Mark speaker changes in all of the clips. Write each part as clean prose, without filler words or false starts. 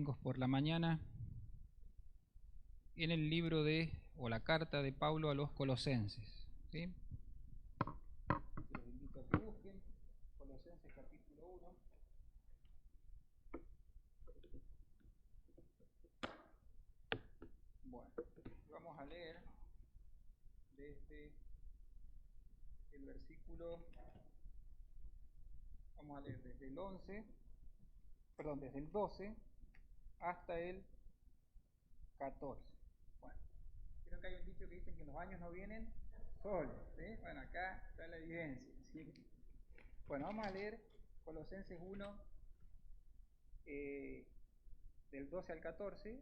Speaker 1: domingos por la mañana en el libro o la carta de Pablo a los Colosenses, ¿sí? Los invito a que busquen Colosenses capítulo 1. Bueno, vamos a leer desde el versículo, vamos a leer desde el 12 hasta el 14. Bueno, creo que hay un dicho que dicen que los años no vienen solos, ¿sí? Bueno, acá está la evidencia, ¿sí? Bueno, vamos a leer Colosenses 1 del 12 al 14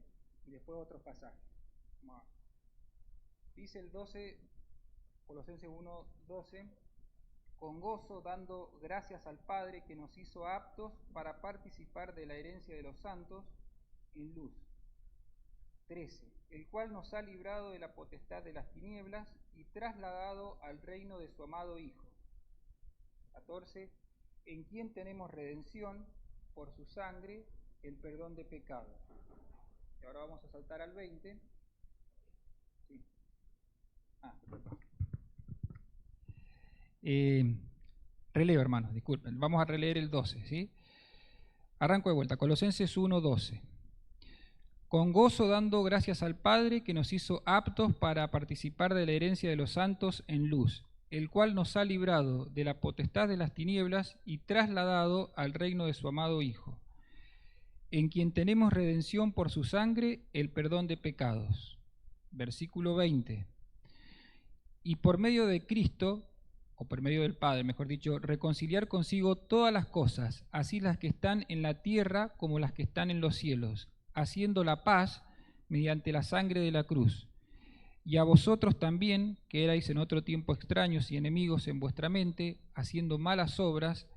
Speaker 1: y después otros pasajes. Dice el 12, Colosenses 1, 12: con gozo dando gracias al Padre que nos hizo aptos para participar de la herencia de los santos en luz. 13, el cual nos ha librado de la potestad de las tinieblas y trasladado al reino de su amado Hijo. 14, en quien tenemos redención por su sangre, el perdón de pecados. Y ahora vamos a saltar al 20. Sí. Releo, hermanos, disculpen. Vamos a releer el 12, ¿sí? Arranco de vuelta. Colosenses 1, 12. Con gozo dando gracias al Padre que nos hizo aptos para participar de la herencia de los santos en luz, el cual nos ha librado de la potestad de las tinieblas y trasladado al reino de su amado Hijo, en quien tenemos redención por su sangre, el perdón de pecados. Versículo 20. Y por medio de Cristo, o por medio del Padre, mejor dicho, reconciliar consigo todas las cosas, así las que están en la tierra como las que están en los cielos, haciendo la paz mediante la sangre de la cruz. Y a vosotros también, que erais en otro tiempo extraños y enemigos en vuestra mente, haciendo malas obras,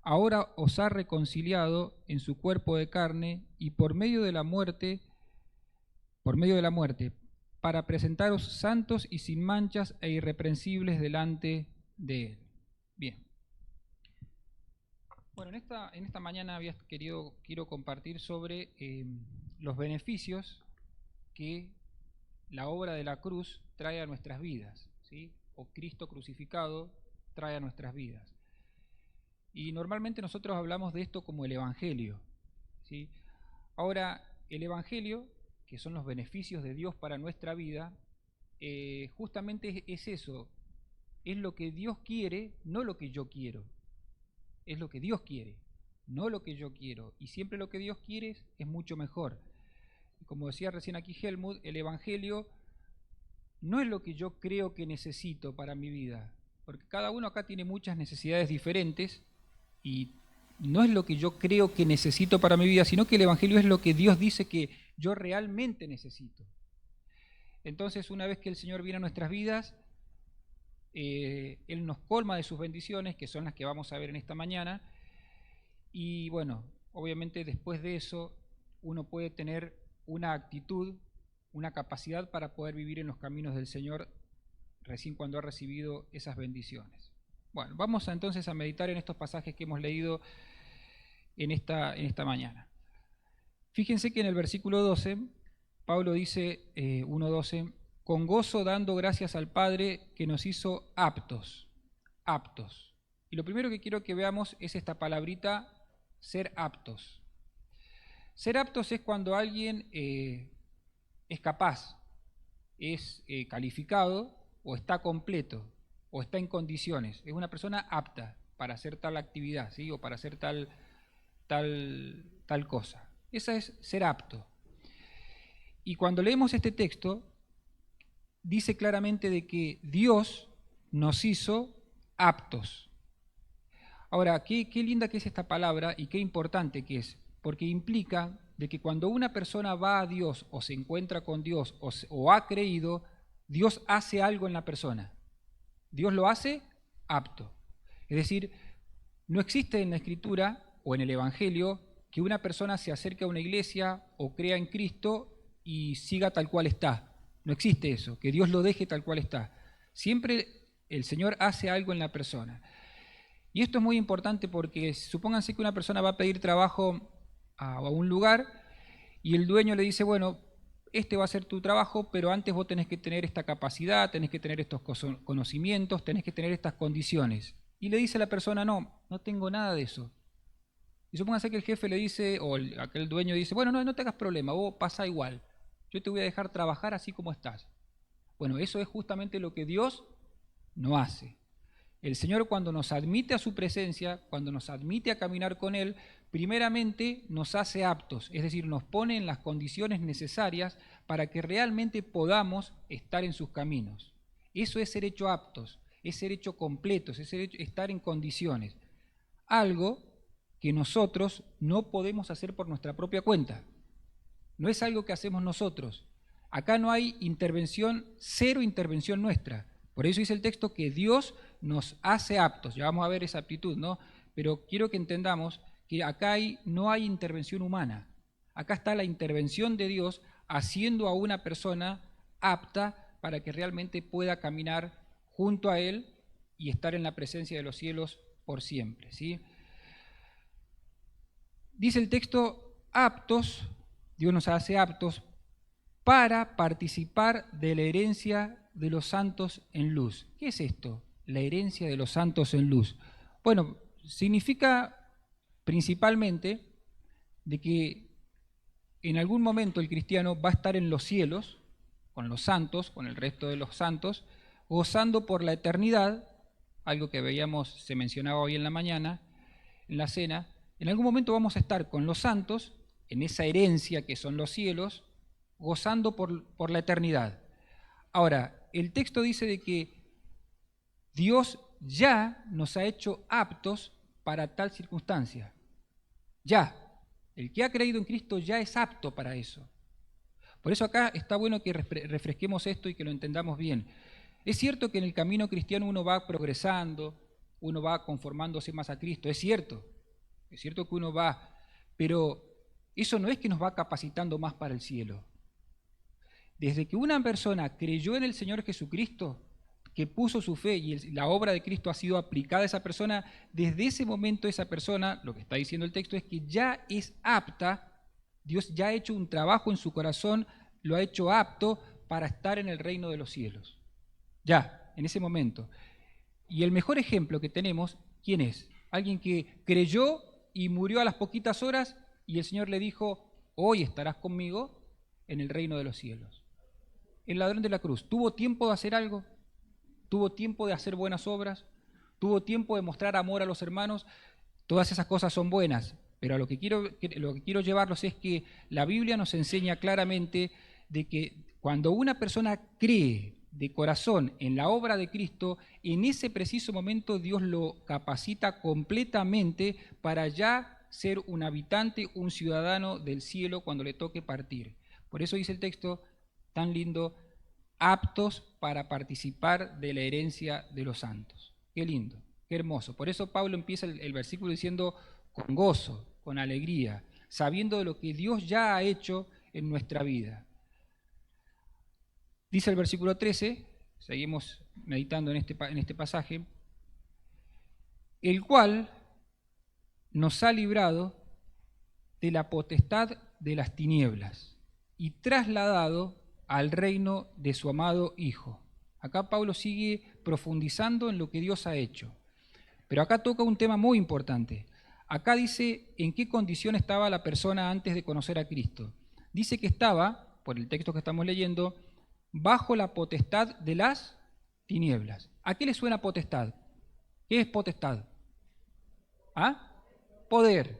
Speaker 1: ahora os ha reconciliado en su cuerpo de carne y por medio de la muerte, para presentaros santos y sin manchas e irreprensibles delante de Él. Bien. Bueno, en esta mañana quiero compartir sobre los beneficios que la obra de la cruz trae a nuestras vidas, ¿sí? O Cristo crucificado trae a nuestras vidas. Y normalmente nosotros hablamos de esto como el Evangelio, ¿sí? Ahora, el Evangelio, que son los beneficios de Dios para nuestra vida, justamente es eso, es lo que Dios quiere, no lo que yo quiero. Es lo que Dios quiere, no lo que yo quiero. Y siempre lo que Dios quiere es mucho mejor. Y como decía recién aquí Helmut, el Evangelio no es lo que yo creo que necesito para mi vida, porque cada uno acá tiene muchas necesidades diferentes y no es lo que yo creo que necesito para mi vida, sino que el Evangelio es lo que Dios dice que yo realmente necesito. Entonces, una vez que el Señor viene a nuestras vidas, Él nos colma de sus bendiciones, que son las que vamos a ver en esta mañana, y bueno, obviamente después de eso uno puede tener una actitud, una capacidad para poder vivir en los caminos del Señor recién cuando ha recibido esas bendiciones. Bueno, vamos entonces a meditar en estos pasajes que hemos leído en esta mañana. Fíjense que en el versículo 12, Pablo dice, 1:12, con gozo dando gracias al Padre que nos hizo aptos. Y lo primero que quiero que veamos es esta palabrita, ser aptos. Ser aptos es cuando alguien es capaz, es calificado o está completo o está en condiciones. Es una persona apta para hacer tal actividad, ¿sí? O para hacer tal cosa. Esa es ser apto. Y cuando leemos este texto, dice claramente de que Dios nos hizo aptos. Ahora, qué linda que es esta palabra y qué importante que es, porque implica de que cuando una persona va a Dios o se encuentra con Dios o ha creído, Dios hace algo en la persona. Dios lo hace apto. Es decir, no existe en la Escritura o en el Evangelio que una persona se acerque a una iglesia o crea en Cristo y siga tal cual está. No existe eso, que Dios lo deje tal cual está. Siempre el Señor hace algo en la persona. Y esto es muy importante porque supónganse que una persona va a pedir trabajo a un lugar y el dueño le dice, bueno, este va a ser tu trabajo, pero antes vos tenés que tener esta capacidad, tenés que tener estos conocimientos, tenés que tener estas condiciones. Y le dice a la persona, no, no tengo nada de eso. Y supóngase que el jefe le dice, o aquel dueño dice, bueno, no te hagas problema, vos pasá igual, yo te voy a dejar trabajar así como estás. Bueno, eso es justamente lo que Dios no hace. El Señor, cuando nos admite a su presencia, cuando nos admite a caminar con Él, primeramente nos hace aptos, es decir, nos pone en las condiciones necesarias para que realmente podamos estar en sus caminos. Eso es ser hecho aptos, es ser hecho completos, es estar en condiciones. Algo que nosotros no podemos hacer por nuestra propia cuenta. No es algo que hacemos nosotros. Acá no hay intervención, cero intervención nuestra. Por eso dice el texto que Dios nos hace aptos. Ya vamos a ver esa aptitud, ¿no? Pero quiero que entendamos que acá no hay intervención humana. Acá está la intervención de Dios haciendo a una persona apta para que realmente pueda caminar junto a Él y estar en la presencia de los cielos por siempre, ¿sí? Dice el texto, aptos, Dios nos hace aptos para participar de la herencia de los santos en luz. ¿Qué es esto? La herencia de los santos en luz. Bueno, significa principalmente de que en algún momento el cristiano va a estar en los cielos, con los santos, con el resto de los santos, gozando por la eternidad, algo que veíamos, se mencionaba hoy en la mañana, en la cena. En algún momento vamos a estar con los santos, en esa herencia que son los cielos, gozando por la eternidad. Ahora, el texto dice de que Dios ya nos ha hecho aptos para tal circunstancia. Ya. El que ha creído en Cristo ya es apto para eso. Por eso acá está bueno que refresquemos esto y que lo entendamos bien. Es cierto que en el camino cristiano uno va progresando, uno va conformándose más a Cristo, es cierto que uno va, pero eso no es que nos va capacitando más para el cielo. Desde que una persona creyó en el Señor Jesucristo, que puso su fe y la obra de Cristo ha sido aplicada a esa persona, desde ese momento esa persona, lo que está diciendo el texto es que ya es apta, Dios ya ha hecho un trabajo en su corazón, lo ha hecho apto para estar en el reino de los cielos. Ya, en ese momento. Y el mejor ejemplo que tenemos, ¿quién es? Alguien que creyó y murió a las poquitas horas y el Señor le dijo, hoy estarás conmigo en el reino de los cielos. El ladrón de la cruz, ¿tuvo tiempo de hacer algo? ¿Tuvo tiempo de hacer buenas obras? ¿Tuvo tiempo de mostrar amor a los hermanos? Todas esas cosas son buenas, pero a lo que quiero llevarlos es que la Biblia nos enseña claramente de que cuando una persona cree de corazón en la obra de Cristo, en ese preciso momento Dios lo capacita completamente para ya ser un habitante, un ciudadano del cielo cuando le toque partir. Por eso dice el texto tan lindo, aptos para participar de la herencia de los santos. Qué lindo, qué hermoso. Por eso Pablo empieza el versículo diciendo con gozo, con alegría, sabiendo de lo que Dios ya ha hecho en nuestra vida. Dice el versículo 13, seguimos meditando en este pasaje, el cual nos ha librado de la potestad de las tinieblas y trasladado al reino de su amado Hijo. Acá Pablo sigue profundizando en lo que Dios ha hecho. Pero acá toca un tema muy importante. Acá dice en qué condición estaba la persona antes de conocer a Cristo. Dice que estaba, por el texto que estamos leyendo, bajo la potestad de las tinieblas. ¿A qué le suena potestad? ¿Qué es potestad? ¿Ah? Poder,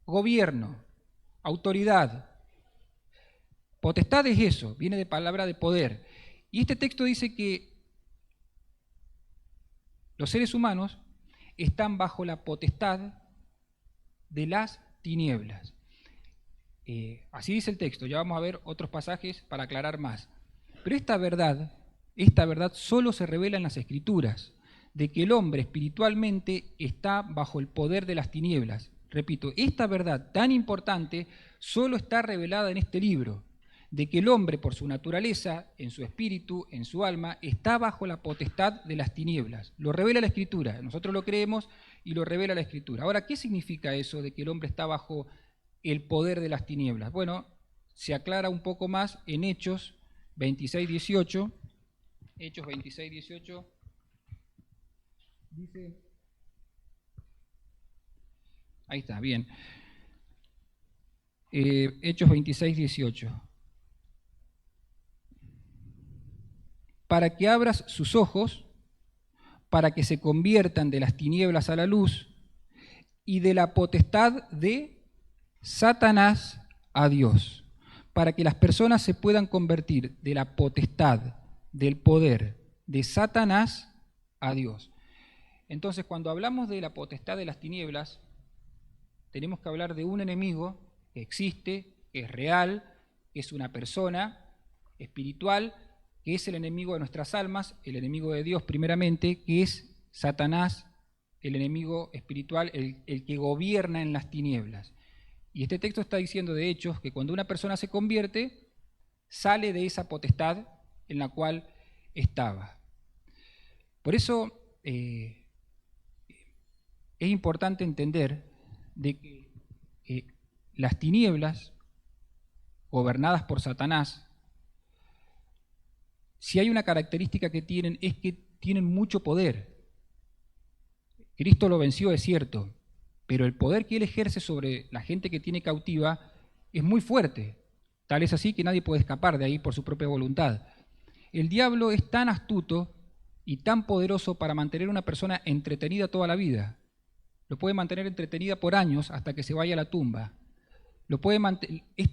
Speaker 1: gobierno, autoridad. Potestad es eso, viene de palabra de poder. Y este texto dice que los seres humanos están bajo la potestad de las tinieblas. Así dice el texto, ya vamos a ver otros pasajes para aclarar más. Pero esta verdad solo se revela en las Escrituras, de que el hombre espiritualmente está bajo el poder de las tinieblas. Repito, esta verdad tan importante solo está revelada en este libro, de que el hombre por su naturaleza, en su espíritu, en su alma, está bajo la potestad de las tinieblas. Lo revela la Escritura, nosotros lo creemos y lo revela la Escritura. Ahora, ¿qué significa eso de que el hombre está bajo el poder de las tinieblas? Bueno, se aclara un poco más en Hechos 26:18. Hechos 26:18 dice, ahí está, bien. Hechos 26:18. Para que abras sus ojos, para que se conviertan de las tinieblas a la luz y de la potestad de Satanás a Dios, para que las personas se puedan convertir de la potestad, del poder de Satanás a Dios. Entonces, cuando hablamos de la potestad de las tinieblas, tenemos que hablar de un enemigo que existe, que es real, que es una persona espiritual, que es el enemigo de nuestras almas, el enemigo de Dios primeramente, que es Satanás, el enemigo espiritual, el que gobierna en las tinieblas. Y este texto está diciendo, de hecho, que cuando una persona se convierte, sale de esa potestad en la cual estaba. Por eso es importante entender de que las tinieblas, gobernadas por Satanás, si hay una característica que tienen, es que tienen mucho poder. Cristo lo venció, es cierto, pero el poder que él ejerce sobre la gente que tiene cautiva es muy fuerte. Tal es así que nadie puede escapar de ahí por su propia voluntad. El diablo es tan astuto y tan poderoso para mantener a una persona entretenida toda la vida. Lo puede mantener entretenida por años hasta que se vaya a la tumba. Es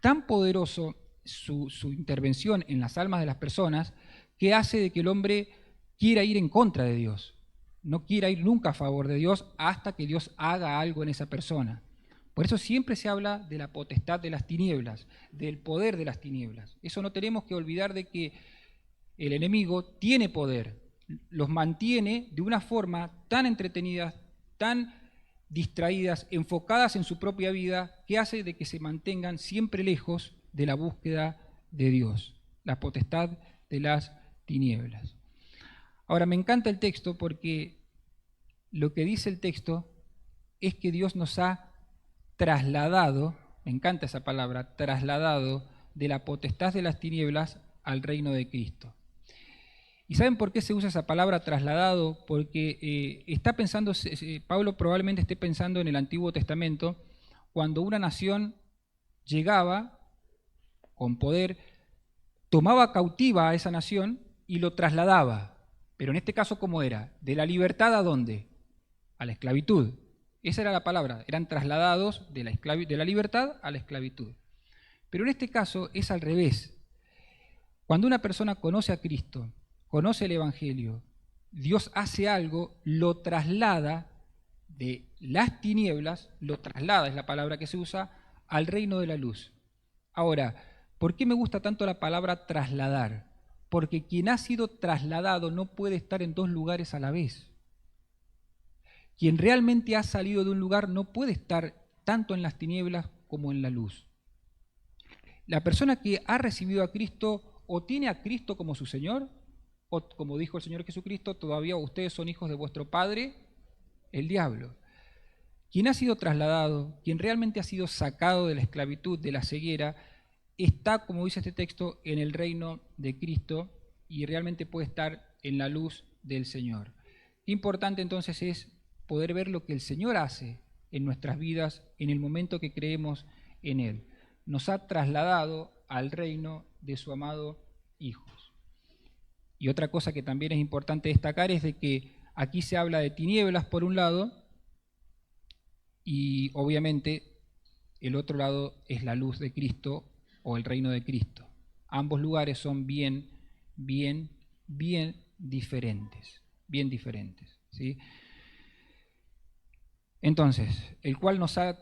Speaker 1: tan poderoso su intervención en las almas de las personas que hace de que el hombre quiera ir en contra de Dios. No quiera ir nunca a favor de Dios hasta que Dios haga algo en esa persona. Por eso siempre se habla de la potestad de las tinieblas, del poder de las tinieblas. Eso no tenemos que olvidar de que el enemigo tiene poder, los mantiene de una forma tan entretenida, tan distraídas, enfocadas en su propia vida, que hace de que se mantengan siempre lejos de la búsqueda de Dios, la potestad de las tinieblas. Ahora, me encanta el texto porque lo que dice el texto es que Dios nos ha trasladado, me encanta esa palabra, trasladado de la potestad de las tinieblas al reino de Cristo. ¿Y saben por qué se usa esa palabra trasladado? Porque está pensando, Pablo probablemente esté pensando en el Antiguo Testamento, cuando una nación llegaba con poder, tomaba cautiva a esa nación y lo trasladaba. Pero en este caso, ¿cómo era? ¿De la libertad a dónde? A la esclavitud. Esa era la palabra, eran trasladados de la libertad a la esclavitud. Pero en este caso es al revés. Cuando una persona conoce a Cristo, conoce el Evangelio, Dios hace algo, lo traslada de las tinieblas, lo traslada, es la palabra que se usa, al reino de la luz. Ahora, ¿por qué me gusta tanto la palabra trasladar? Porque quien ha sido trasladado no puede estar en dos lugares a la vez. Quien realmente ha salido de un lugar no puede estar tanto en las tinieblas como en la luz. La persona que ha recibido a Cristo o tiene a Cristo como su Señor, o como dijo el Señor Jesucristo, todavía ustedes son hijos de vuestro padre, el diablo. Quien ha sido trasladado, quien realmente ha sido sacado de la esclavitud, de la ceguera, está, como dice este texto, en el reino de Cristo y realmente puede estar en la luz del Señor. Qué importante entonces es poder ver lo que el Señor hace en nuestras vidas en el momento que creemos en Él. Nos ha trasladado al reino de su amado Hijo. Y otra cosa que también es importante destacar es de que aquí se habla de tinieblas por un lado y obviamente el otro lado es la luz de Cristo o el reino de Cristo. Ambos lugares son bien diferentes, ¿sí? Entonces, el cual nos ha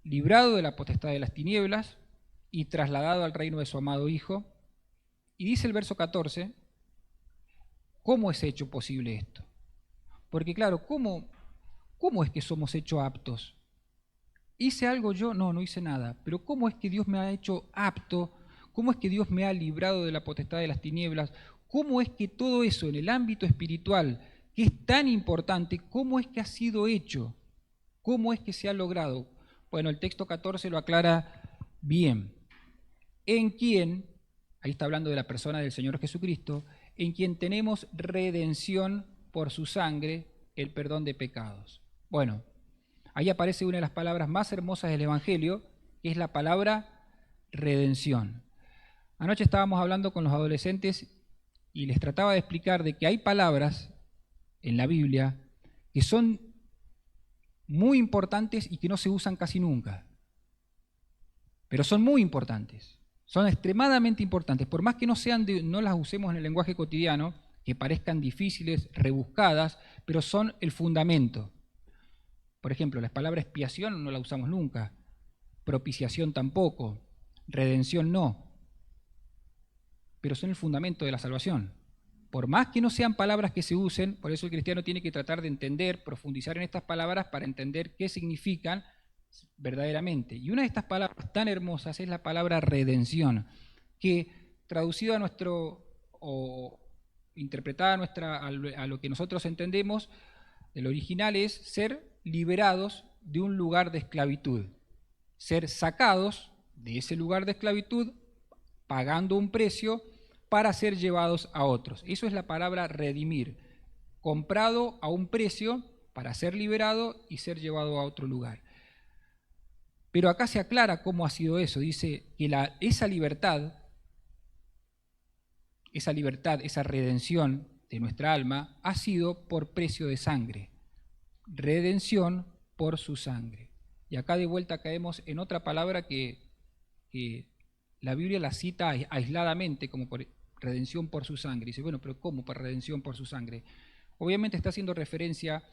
Speaker 1: librado de la potestad de las tinieblas y trasladado al reino de su amado Hijo. Y dice el verso 14, ¿cómo es hecho posible esto? Porque claro, ¿cómo es que somos hechos aptos? ¿Hice algo yo? No, no hice nada. Pero ¿cómo es que Dios me ha hecho apto? ¿Cómo es que Dios me ha librado de la potestad de las tinieblas? ¿Cómo es que todo eso en el ámbito espiritual, que es tan importante, cómo es que ha sido hecho? ¿Cómo es que se ha logrado? Bueno, el texto 14 lo aclara bien. en quien, ahí está hablando de la persona del Señor Jesucristo, en quien tenemos redención por su sangre, el perdón de pecados. Bueno, ahí aparece una de las palabras más hermosas del Evangelio, que es la palabra redención. Anoche estábamos hablando con los adolescentes y les trataba de explicar de que hay palabras en la Biblia que son muy importantes y que no se usan casi nunca. Pero son muy importantes, son extremadamente importantes. Por más que no las usemos en el lenguaje cotidiano, que parezcan difíciles, rebuscadas, pero son el fundamento. Por ejemplo, la palabra expiación no la usamos nunca, propiciación tampoco, redención no, pero son el fundamento de la salvación. Por más que no sean palabras que se usen, por eso el cristiano tiene que tratar de entender, profundizar en estas palabras para entender qué significan verdaderamente. Y una de estas palabras tan hermosas es la palabra redención, que traducida a nuestro, o interpretada a lo que nosotros entendemos, el original es ser liberados de un lugar de esclavitud, ser sacados de ese lugar de esclavitud, pagando un precio para ser llevados a otros. Eso es la palabra redimir, comprado a un precio para ser liberado y ser llevado a otro lugar. Pero acá se aclara cómo ha sido eso. Dice que esa libertad, esa redención de nuestra alma ha sido por precio de sangre. Redención por su sangre. Y acá de vuelta caemos en otra palabra que la Biblia la cita aisladamente como por redención por su sangre. Dice, bueno, pero ¿cómo por redención por su sangre? Obviamente está haciendo referencia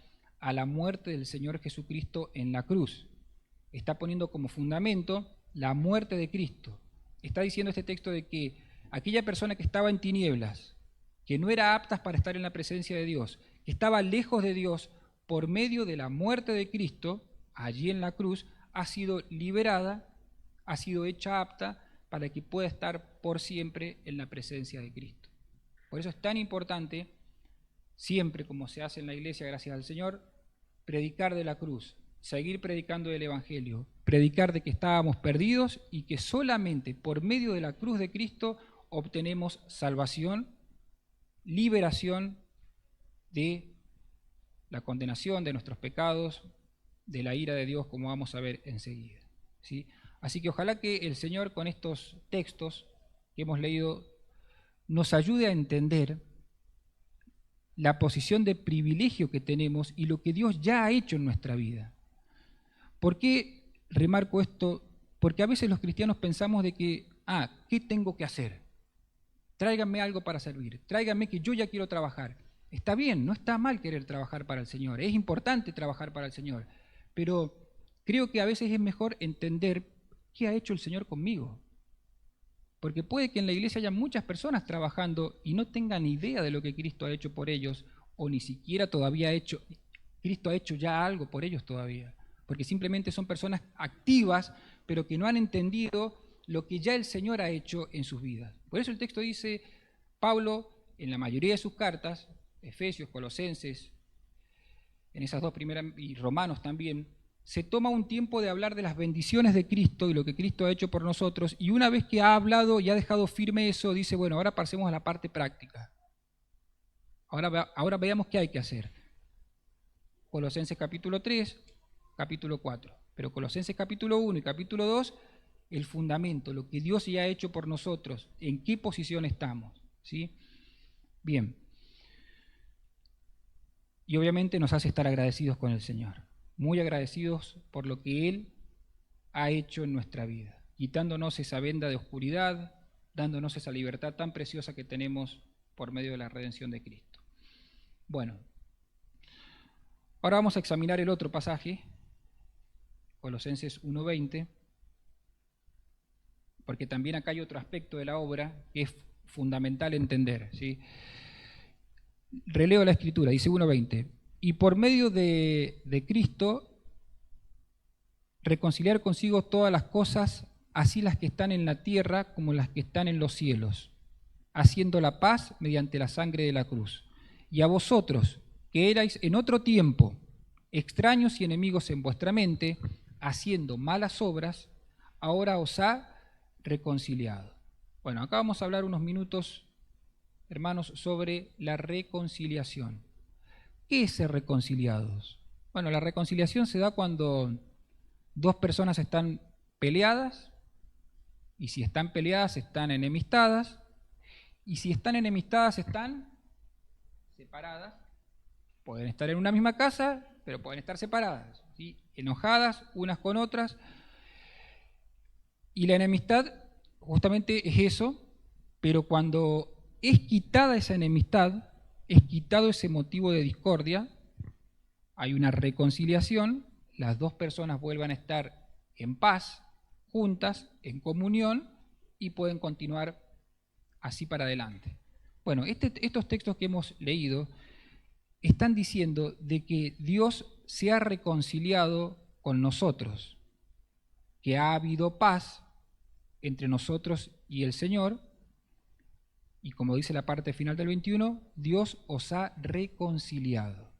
Speaker 1: a la muerte del Señor Jesucristo en la cruz. Está poniendo como fundamento la muerte de Cristo. Está diciendo este texto de que aquella persona que estaba en tinieblas, que no era apta para estar en la presencia de Dios, que estaba lejos de Dios, por medio de la muerte de Cristo, allí en la cruz, ha sido liberada, ha sido hecha apta para que pueda estar por siempre en la presencia de Cristo. Por eso es tan importante, siempre como se hace en la iglesia, gracias al Señor, predicar de la cruz, seguir predicando del Evangelio, predicar de que estábamos perdidos y que solamente por medio de la cruz de Cristo obtenemos salvación, liberación de la condenación de nuestros pecados, de la ira de Dios, como vamos a ver enseguida, ¿sí? Así que ojalá que el Señor con estos textos que hemos leído nos ayude a entender la posición de privilegio que tenemos y lo que Dios ya ha hecho en nuestra vida. ¿Por qué remarco esto? Porque a veces los cristianos pensamos de que, ¿qué tengo que hacer? Tráiganme algo para servir, tráiganme que yo ya quiero trabajar. Está bien, no está mal querer trabajar para el Señor, es importante trabajar para el Señor, pero creo que a veces es mejor entender qué ha hecho el Señor conmigo. Porque puede que en la iglesia haya muchas personas trabajando y no tengan idea de lo que Cristo ha hecho por ellos, o ni siquiera Cristo ha hecho ya algo por ellos todavía. Porque simplemente son personas activas, pero que no han entendido lo que ya el Señor ha hecho en sus vidas. Por eso el texto dice, Pablo, en la mayoría de sus cartas, Efesios, Colosenses, en esas dos primeras, y Romanos también, se toma un tiempo de hablar de las bendiciones de Cristo y lo que Cristo ha hecho por nosotros, y una vez que ha hablado y ha dejado firme eso, dice, bueno, ahora pasemos a la parte práctica. Ahora veamos qué hay que hacer. Colosenses capítulo 3, capítulo 4. Pero Colosenses capítulo 1 y capítulo 2, el fundamento, lo que Dios ya ha hecho por nosotros, en qué posición estamos, ¿sí? Bien. Y obviamente nos hace estar agradecidos con el Señor, muy agradecidos por lo que Él ha hecho en nuestra vida, quitándonos esa venda de oscuridad, dándonos esa libertad tan preciosa que tenemos por medio de la redención de Cristo. Bueno, ahora vamos a examinar el otro pasaje, Colosenses 1:20, porque también acá hay otro aspecto de la obra que es fundamental entender, ¿sí? Releo la Escritura, dice 1:20, y por medio de Cristo reconciliar consigo todas las cosas, así las que están en la tierra como las que están en los cielos, haciendo la paz mediante la sangre de la cruz. Y a vosotros, que erais en otro tiempo extraños y enemigos en vuestra mente, haciendo malas obras, ahora os ha reconciliado. Bueno, acá vamos a hablar unos minutos, hermanos, sobre la reconciliación. ¿Qué es ser reconciliados? Bueno, la reconciliación se da cuando dos personas están peleadas, y si están peleadas están enemistadas, y si están enemistadas están separadas. Pueden estar en una misma casa, pero pueden estar separadas, ¿sí? Enojadas unas con otras. Y la enemistad justamente es eso, pero cuando es quitada esa enemistad, es quitado ese motivo de discordia, hay una reconciliación, las dos personas vuelvan a estar en paz, juntas, en comunión, y pueden continuar así para adelante. Bueno, estos textos que hemos leído están diciendo de que Dios se ha reconciliado con nosotros, que ha habido paz entre nosotros y el Señor, y como dice la parte final del 21, Dios os ha reconciliado.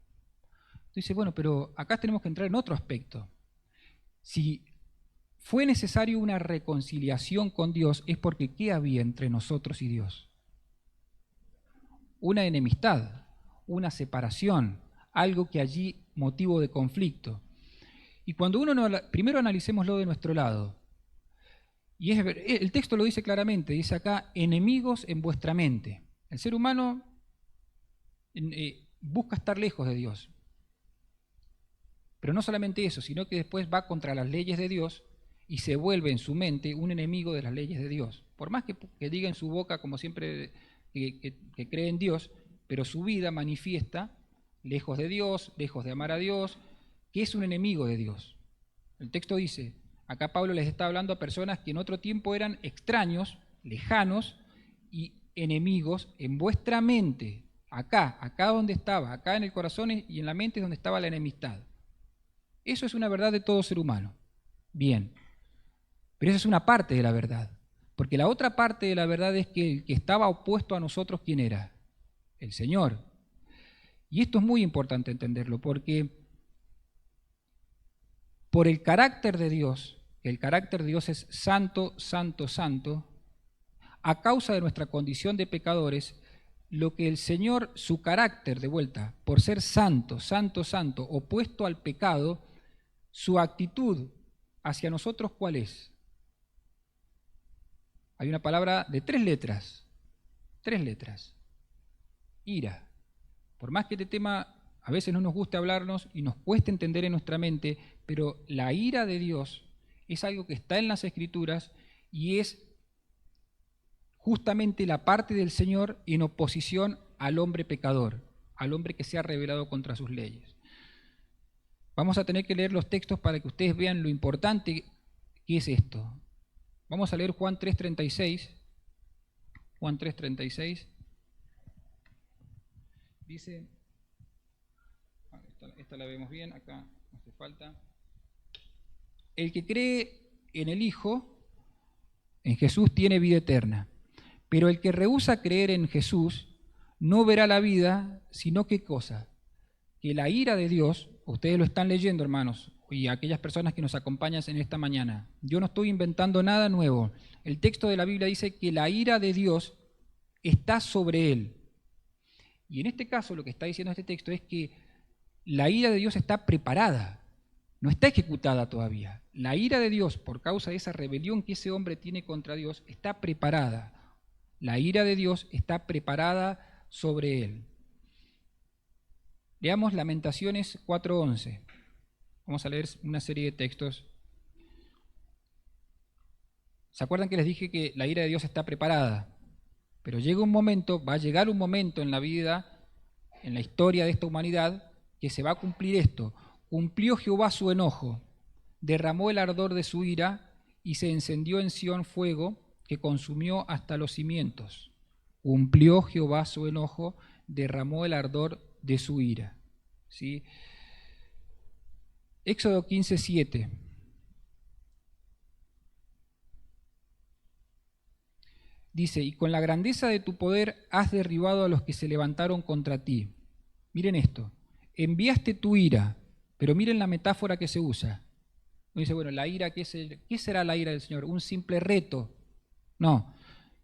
Speaker 1: Dice, bueno, pero acá tenemos que entrar en otro aspecto. Si fue necesario una reconciliación con Dios, es porque ¿qué había entre nosotros y Dios? Una enemistad, una separación, algo que allí motivo de conflicto. Y cuando primero analicémoslo de nuestro lado, y el texto lo dice claramente, dice acá, enemigos en vuestra mente. El ser humano busca estar lejos de Dios. Pero no solamente eso, sino que después va contra las leyes de Dios y se vuelve en su mente un enemigo de las leyes de Dios. Por más que diga en su boca, como siempre, que cree en Dios, pero su vida manifiesta lejos de Dios, lejos de amar a Dios, que es un enemigo de Dios. El texto dice, acá Pablo les está hablando a personas que en otro tiempo eran extraños, lejanos y enemigos en vuestra mente, acá donde estaba, acá en el corazón y en la mente es donde estaba la enemistad. Eso es una verdad de todo ser humano. Bien, pero esa es una parte de la verdad, porque la otra parte de la verdad es que el que estaba opuesto a nosotros, ¿quién era? El Señor. Y esto es muy importante entenderlo, porque por el carácter de Dios, el carácter de Dios es santo, santo, santo, a causa de nuestra condición de pecadores, lo que el Señor, su carácter de vuelta, por ser santo, santo, santo, opuesto al pecado, su actitud hacia nosotros, ¿cuál es? Hay una palabra de tres letras, ira. Por más que este tema a veces no nos guste hablarnos y nos cueste entender en nuestra mente, pero la ira de Dios es algo que está en las Escrituras y es justamente la parte del Señor en oposición al hombre pecador, al hombre que se ha rebelado contra sus leyes. Vamos a tener que leer los textos para que ustedes vean lo importante que es esto. Vamos a leer Juan 3:36. Juan 3:36. Dice, esta la vemos bien, acá no hace falta. El que cree en el Hijo, en Jesús, tiene vida eterna. Pero el que rehúsa creer en Jesús no verá la vida, sino ¿qué cosa? Que la ira de Dios, ustedes lo están leyendo, hermanos, y aquellas personas que nos acompañan en esta mañana, yo no estoy inventando nada nuevo. El texto de la Biblia dice que la ira de Dios está sobre él. Y en este caso lo que está diciendo este texto es que la ira de Dios está preparada, no está ejecutada todavía. La ira de Dios, por causa de esa rebelión que ese hombre tiene contra Dios, está preparada. La ira de Dios está preparada sobre él. Leamos Lamentaciones 4:11. Vamos a leer una serie de textos. ¿Se acuerdan que les dije que la ira de Dios está preparada? Pero llega un momento, va a llegar un momento en la vida, en la historia de esta humanidad, que se va a cumplir esto. Cumplió Jehová su enojo, derramó el ardor de su ira y se encendió en Sión fuego que consumió hasta los cimientos. Cumplió Jehová su enojo, derramó el ardor de su ira. ¿Sí? Éxodo 15:7. Dice, y con la grandeza de tu poder has derribado a los que se levantaron contra ti. Miren esto, enviaste tu ira, pero miren la metáfora que se usa. Uno dice, bueno, la ira, ¿qué será la ira del Señor? Un simple reto, No,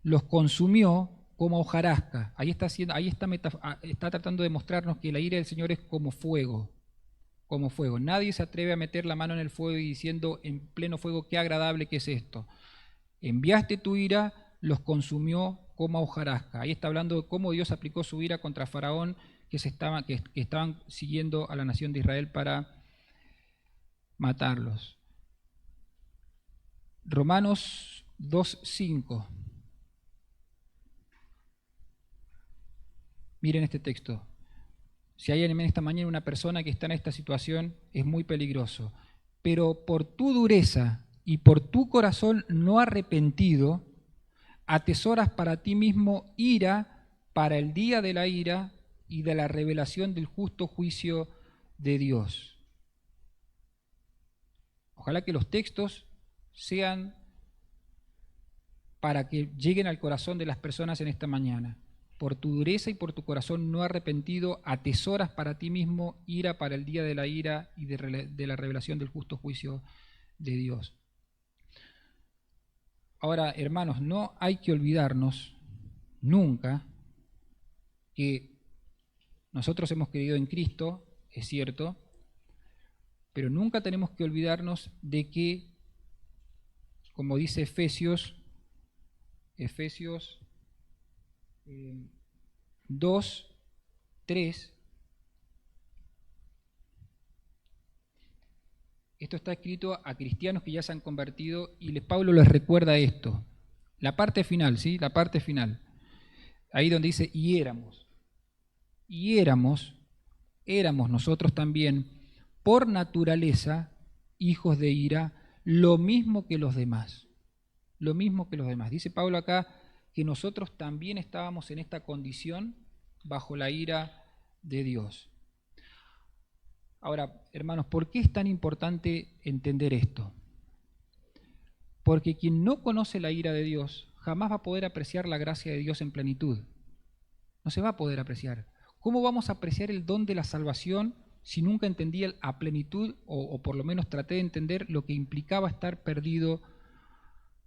Speaker 1: los consumió como hojarasca. Ahí está tratando de mostrarnos que la ira del Señor es como fuego, como fuego. Nadie se atreve a meter la mano en el fuego y diciendo en pleno fuego, qué agradable que es esto. Enviaste tu ira, los consumió como hojarasca. Ahí está hablando de cómo Dios aplicó su ira contra Faraón, que estaban siguiendo a la nación de Israel para matarlos. Romanos 2:5. Miren este texto. Si hay en esta mañana una persona que está en esta situación, es muy peligroso. Pero por tu dureza y por tu corazón no arrepentido, atesoras para ti mismo ira para el día de la ira y de la revelación del justo juicio de Dios. Ojalá que los textos sean para que lleguen al corazón de las personas en esta mañana. Por tu dureza y por tu corazón no arrepentido, atesoras para ti mismo ira para el día de la ira y de la revelación del justo juicio de Dios. Ahora, hermanos, no hay que olvidarnos nunca que nosotros hemos creído en Cristo, es cierto, pero nunca tenemos que olvidarnos de que, como dice Efesios 2:3, esto está escrito a cristianos que ya se han convertido y Pablo les recuerda esto. La parte final, ¿sí? La parte final. Ahí donde dice, y éramos nosotros también, por naturaleza, hijos de ira, lo mismo que los demás. Lo mismo que los demás. Dice Pablo acá que nosotros también estábamos en esta condición bajo la ira de Dios. Ahora, hermanos, ¿por qué es tan importante entender esto? Porque quien no conoce la ira de Dios jamás va a poder apreciar la gracia de Dios en plenitud. No se va a poder apreciar. ¿Cómo vamos a apreciar el don de la salvación si nunca entendí a plenitud, o por lo menos traté de entender lo que implicaba estar perdido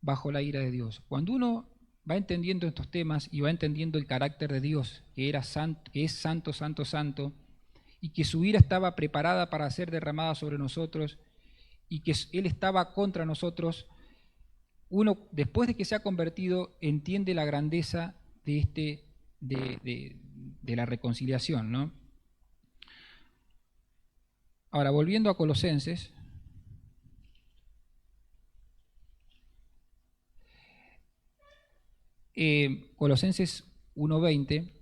Speaker 1: bajo la ira de Dios? Cuando uno va entendiendo estos temas y va entendiendo el carácter de Dios, que es santo, santo, santo, y que su ira estaba preparada para ser derramada sobre nosotros, y que Él estaba contra nosotros, uno, después de que se ha convertido, entiende la grandeza de la reconciliación, ¿no? Ahora, volviendo a Colosenses, Colosenses 1:20,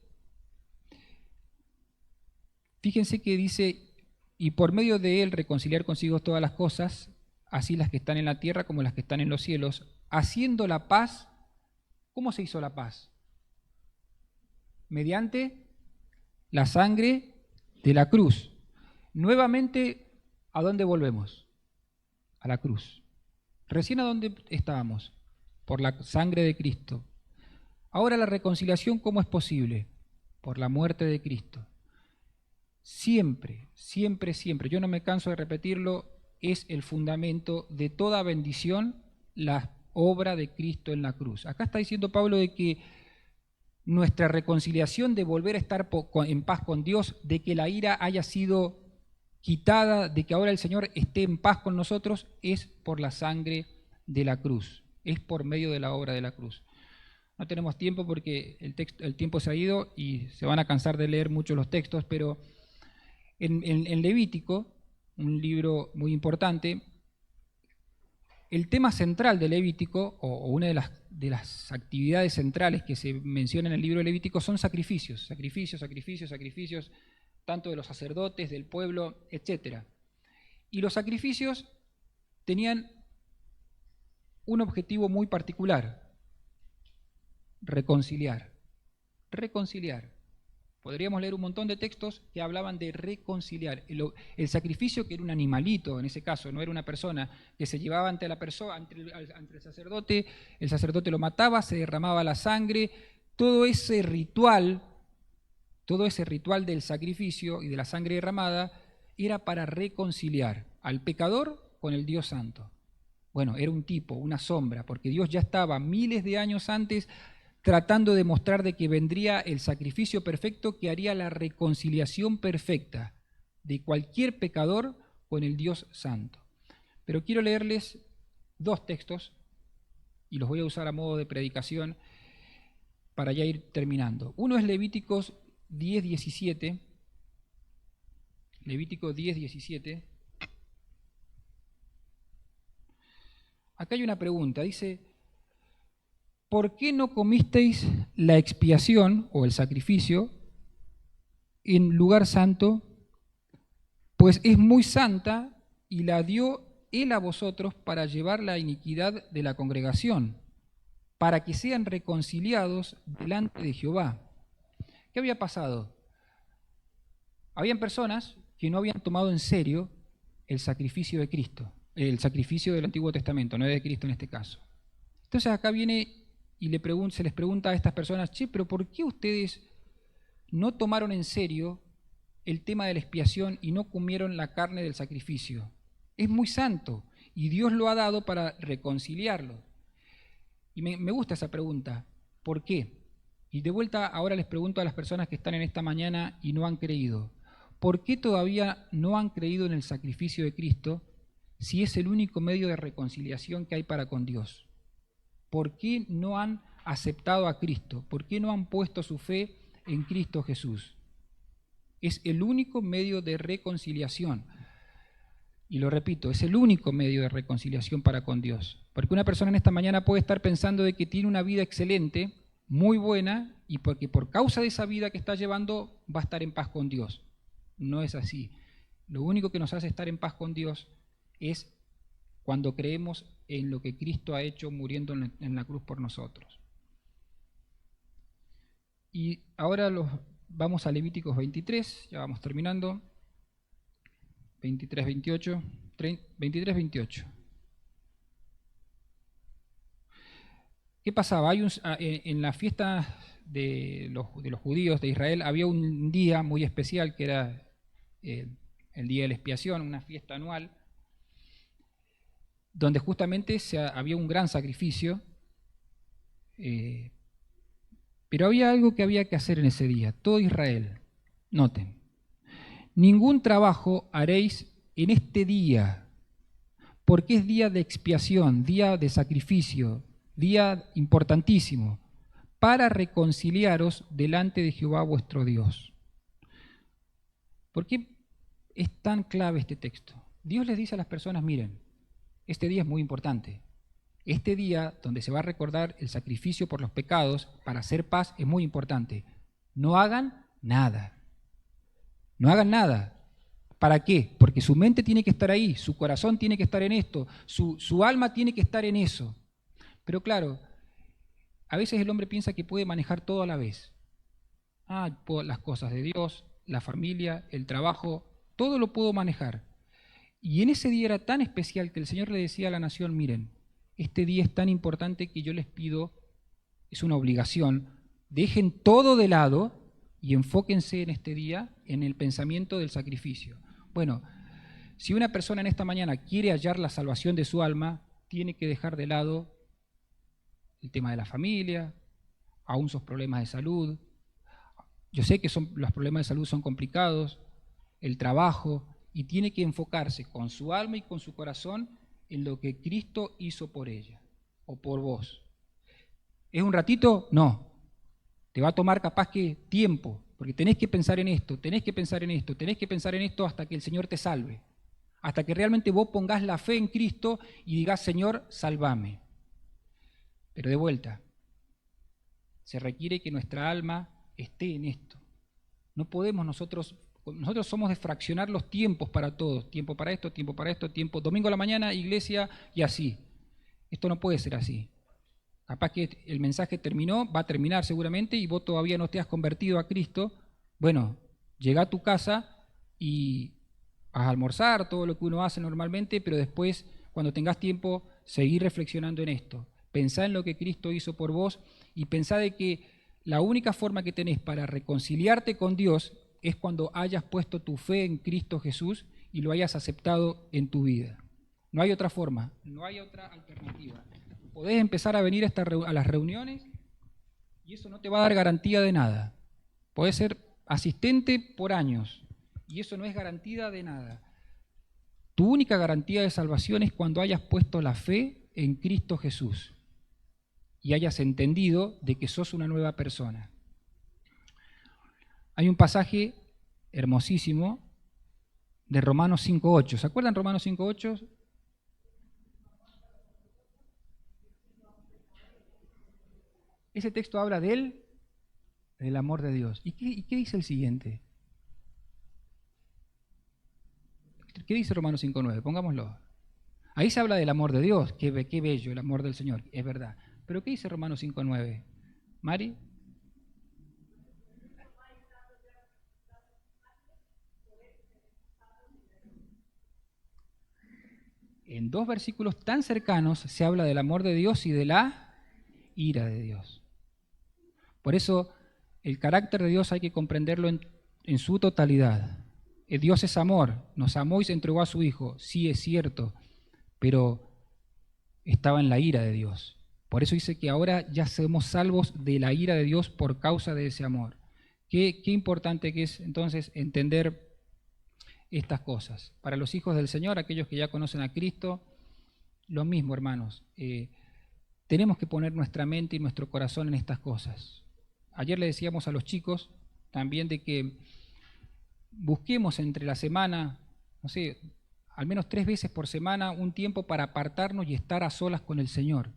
Speaker 1: fíjense que dice, y por medio de él reconciliar consigo todas las cosas, así las que están en la tierra como las que están en los cielos, haciendo la paz. ¿Cómo se hizo la paz? Mediante la sangre de la cruz. Nuevamente, ¿a dónde volvemos? A la cruz. Recién a dónde estábamos, por la sangre de Cristo. Ahora la reconciliación, ¿cómo es posible? Por la muerte de Cristo. Siempre, siempre, siempre, yo no me canso de repetirlo, es el fundamento de toda bendición la obra de Cristo en la cruz. Acá está diciendo Pablo de que nuestra reconciliación, de volver a estar en paz con Dios, de que la ira haya sido quitada, de que ahora el Señor esté en paz con nosotros, es por la sangre de la cruz, es por medio de la obra de la cruz. No tenemos tiempo porque el tiempo se ha ido y se van a cansar de leer mucho los textos, pero en Levítico, un libro muy importante, el tema central de Levítico, o una de las actividades centrales que se menciona en el libro de Levítico, son sacrificios, tanto de los sacerdotes, del pueblo, etc. Y los sacrificios tenían un objetivo muy particular: reconciliar. Podríamos leer un montón de textos que hablaban de reconciliar. El sacrificio, que era un animalito, en ese caso, no era una persona, que se llevaba ante la persona, ante el sacerdote lo mataba, se derramaba la sangre, todo ese ritual del sacrificio y de la sangre derramada era para reconciliar al pecador con el Dios Santo. Bueno, era un tipo, una sombra, porque Dios ya estaba miles de años antes tratando de mostrar de que vendría el sacrificio perfecto que haría la reconciliación perfecta de cualquier pecador con el Dios Santo. Pero quiero leerles dos textos, y los voy a usar a modo de predicación para ya ir terminando. Uno es Levíticos 10:17. Levítico 10:17. Acá hay una pregunta, dice, ¿por qué no comisteis la expiación o el sacrificio en lugar santo? Pues es muy santa y la dio él a vosotros para llevar la iniquidad de la congregación, para que sean reconciliados delante de Jehová. ¿Qué había pasado? Habían personas que no habían tomado en serio el sacrificio de Cristo, el sacrificio del Antiguo Testamento, no de Cristo en este caso. Entonces acá viene y se les pregunta a estas personas, che, pero ¿por qué ustedes no tomaron en serio el tema de la expiación y no comieron la carne del sacrificio? Es muy santo y Dios lo ha dado para reconciliarlo. Y me gusta esa pregunta, ¿por qué? Y de vuelta ahora les pregunto a las personas que están en esta mañana y no han creído, ¿por qué todavía no han creído en el sacrificio de Cristo si es el único medio de reconciliación que hay para con Dios? ¿Por qué no han aceptado a Cristo? ¿Por qué no han puesto su fe en Cristo Jesús? Es el único medio de reconciliación. Y lo repito, es el único medio de reconciliación para con Dios. Porque una persona en esta mañana puede estar pensando de que tiene una vida excelente, muy buena, y porque por causa de esa vida que está llevando va a estar en paz con Dios. No es así. Lo único que nos hace estar en paz con Dios es cuando creemos en lo que Cristo ha hecho muriendo en la cruz por nosotros. Y ahora vamos a Levíticos 23, ya vamos terminando. 23, 28. ¿Qué pasaba? En la fiesta de los judíos de Israel había un día muy especial que era el día de la expiación, una fiesta anual, donde justamente había un gran sacrificio, pero había algo que había que hacer en ese día. Todo Israel, noten, ningún trabajo haréis en este día, porque es día de expiación, día de sacrificio, día importantísimo, para reconciliaros delante de Jehová vuestro Dios. ¿Por qué es tan clave este texto? Dios les dice a las personas, miren, este día es muy importante. Este día donde se va a recordar el sacrificio por los pecados para hacer paz es muy importante. No hagan nada. No hagan nada. ¿Para qué? Porque su mente tiene que estar ahí, su corazón tiene que estar en esto, su alma tiene que estar en eso. Pero claro, a veces el hombre piensa que puede manejar todo a la vez. Las cosas de Dios, la familia, el trabajo, todo lo puedo manejar. Y en ese día era tan especial que el Señor le decía a la nación, miren, este día es tan importante que yo les pido, es una obligación, dejen todo de lado y enfóquense en este día en el pensamiento del sacrificio. Bueno, si una persona en esta mañana quiere hallar la salvación de su alma, tiene que dejar de lado el tema de la familia, aún sus problemas de salud. Yo sé que los problemas de salud son complicados, el trabajo, y tiene que enfocarse con su alma y con su corazón en lo que Cristo hizo por ella o por vos. ¿Es un ratito? No. Te va a tomar capaz que tiempo, porque tenés que pensar en esto, tenés que pensar en esto, tenés que pensar en esto hasta que el Señor te salve. Hasta que realmente vos pongas la fe en Cristo y digas, Señor, sálvame. Pero de vuelta, se requiere que nuestra alma esté en esto. No podemos nosotros somos de fraccionar los tiempos para todos, tiempo para esto, tiempo domingo a la mañana, iglesia y así. Esto no puede ser así. Capaz que el mensaje terminó, va a terminar seguramente y vos todavía no te has convertido a Cristo. Bueno, llega a tu casa y vas a almorzar, todo lo que uno hace normalmente, pero después, cuando tengas tiempo, seguir reflexionando en esto. Pensá en lo que Cristo hizo por vos y pensá de que la única forma que tenés para reconciliarte con Dios es cuando hayas puesto tu fe en Cristo Jesús y lo hayas aceptado en tu vida. No hay otra forma, no hay otra alternativa. Podés empezar a venir a las reuniones y eso no te va a dar garantía de nada. Podés ser asistente por años y eso no es garantía de nada. Tu única garantía de salvación es cuando hayas puesto la fe en Cristo Jesús y hayas entendido de que sos una nueva persona. Hay un pasaje hermosísimo de Romanos 5.8. ¿Se acuerdan Romanos 5.8? Ese texto habla del amor de Dios. ¿Y qué dice el siguiente? ¿Qué dice Romanos 5.9? Pongámoslo. Ahí se habla del amor de Dios. Qué bello el amor del Señor, es verdad. Pero ¿qué dice Romanos 5.9? ¿Mari? En dos versículos tan cercanos se habla del amor de Dios y de la ira de Dios. Por eso el carácter de Dios hay que comprenderlo en su totalidad. Dios es amor, nos amó y se entregó a su Hijo, sí es cierto, pero estaba en la ira de Dios. Por eso dice que ahora ya somos salvos de la ira de Dios por causa de ese amor. Qué importante que es entonces entender estas cosas. Para los hijos del Señor, aquellos que ya conocen a Cristo, lo mismo, hermanos. Tenemos que poner nuestra mente y nuestro corazón en estas cosas. Ayer le decíamos a los chicos también de que busquemos entre la semana, no sé, al menos 3 veces por semana, un tiempo para apartarnos y estar a solas con el Señor.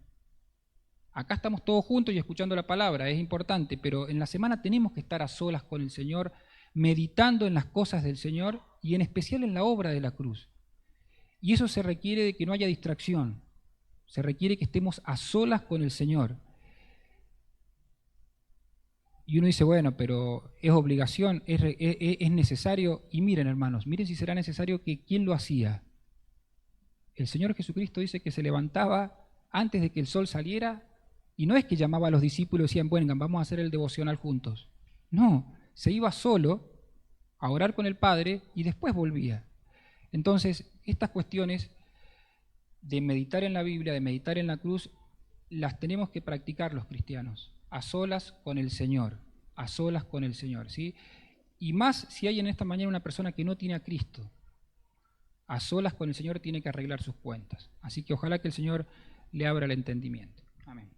Speaker 1: Acá estamos todos juntos y escuchando la palabra, es importante, pero en la semana tenemos que estar a solas con el Señor, meditando en las cosas del Señor y en especial en la obra de la cruz. Y eso se requiere de que no haya distracción, se requiere que estemos a solas con el Señor. Y uno dice, bueno, pero es obligación, es necesario. Y miren, hermanos, miren si será necesario que ¿quién lo hacía? El Señor Jesucristo dice que se levantaba antes de que el sol saliera y no es que llamaba a los discípulos y decían, bueno, vamos a hacer el devocional juntos. No, se iba solo a orar con el Padre y después volvía. Entonces, estas cuestiones de meditar en la Biblia, de meditar en la cruz, las tenemos que practicar los cristianos, a solas con el Señor, a solas con el Señor, ¿sí? Y más si hay en esta mañana una persona que no tiene a Cristo, a solas con el Señor tiene que arreglar sus cuentas. Así que ojalá que el Señor le abra el entendimiento. Amén.